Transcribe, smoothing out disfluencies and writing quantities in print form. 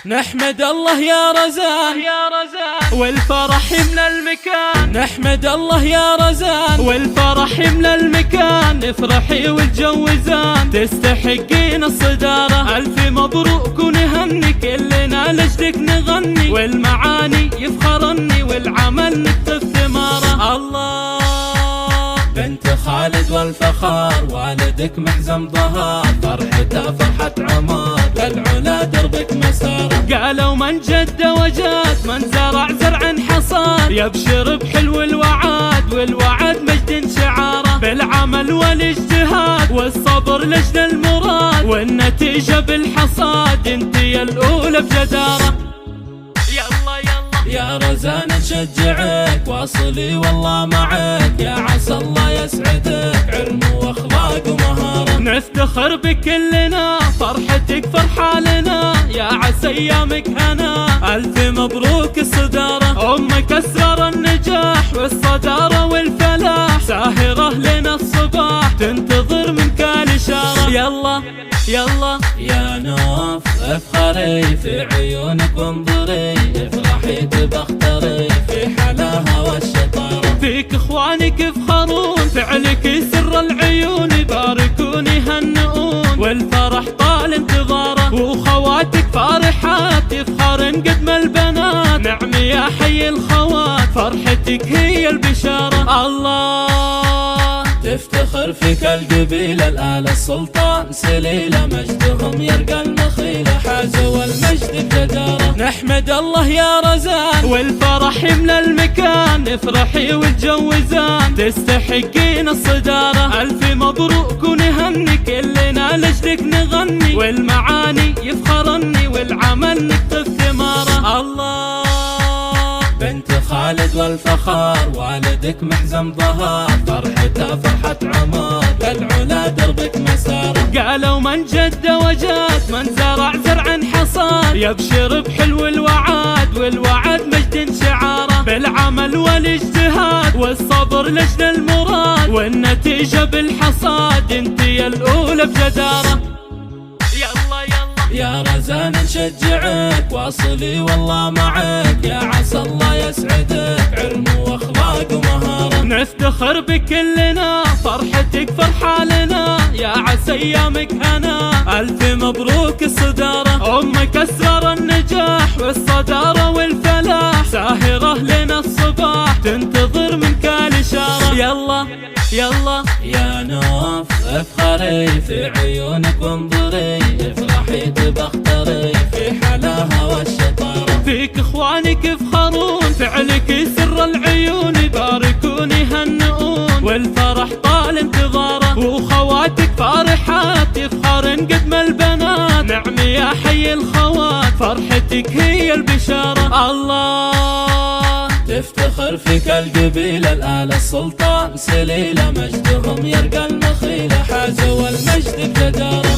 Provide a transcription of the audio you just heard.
نحمد الله يا رزان والفرح يملى المكان. نحمد الله يا رزان والفرح يملى المكان. نفرحي والجو زان تستحقين الصدارة. ألف مبروك ونهني كلنا لجدك نغني. والمعاني يفخرني والعمل نكتب ثماره. الله بنت خالد والفخار والدك محزم ظهر. فرحته فرحة عمر للعلا دربك مسار. قالوا من جد وجاد من زرع زرع حصاد. يبشر بحلو الوعد والوعد مجد شعاره. بالعمل والاجتهاد والصبر لجل المراد. والنتيجة بالحصاد انتي الأولى بجدارة. يلا يلا يا رزان نشجعك واصلي والله معك. يا عسى الله يسعدك علم واخلاق ومهارة. نفتخر بكلنا فرحتك فرحة لنا. يا عسى ايامك هنا الف مبروك الصدارة. امك اسرار النجاح والصدارة والفلاح. ساهرة لنا الصباح تنتظر منك الاشارة. يلا يلا يا نوف افخري في عيونك وانظري. افرحي تبختري في حلاها والشطارة. فيك اخوانك يفخرون فعلك سر العيون. يباركون يهنئون والفرح طال انتظاره. وخواتك فارحات يفخرن قدم البنات. نعم يا حي الخوات فرحتك هي البشارة. الله تفتخر فيك القبيلة الآل السلطان سليلة. مجدهم يرقى المخيلة حازوا المجد بجدارة. نحمد الله يا رزان والفرح يملى المكان. نفرحي والجو زان تستحقين الصدارة. ألف مبروك ونهني كلنا لجلك نغني. والمعاني يفخرني والعمل نكتب ثماره. الله بنت خالد والفخار والدك محزم ظهر. فرحته فرحة عمر للعلا دربك مسار. قالوا من جد وجاد من زرع زرع حصاد. يبشر بحلو الوعد والوعد مجد شعاره. بالعمل والاجتهاد والصبر لجل المراد. والنتيجة بالحصاد انتي الأولى بجدارة. يلا يلا يا رزان نشجعك واصلي والله معك. يا عسى الله يسعدك علم واخلاق ومهارة. نفتخر بكلنا فرحتك فرحة لنا. يا عسى ايامك هنا الف مبروك الصدارة. امك اسرار النجاح والصدارة والفلاح. ساهرة لنا الصباح تنتظر منك الاشارة. يلا يلا يا نوف افخري في عيونك وانظري. افرحي تبختري في حلاها والشطارة. فيك اخوانك يفخرون فعلك سر العيون. يباركون يهنئون والفرح طال انتظاره. وخواتك فارحات يفخرن قدم البنات. نعم يا حي الخوات فرحتك هي البشارة. الله تفتخر فيك القبيلة الآل السلطان سليلة. مجدهم يرقى المخيلة حازوا المجد بجدارة.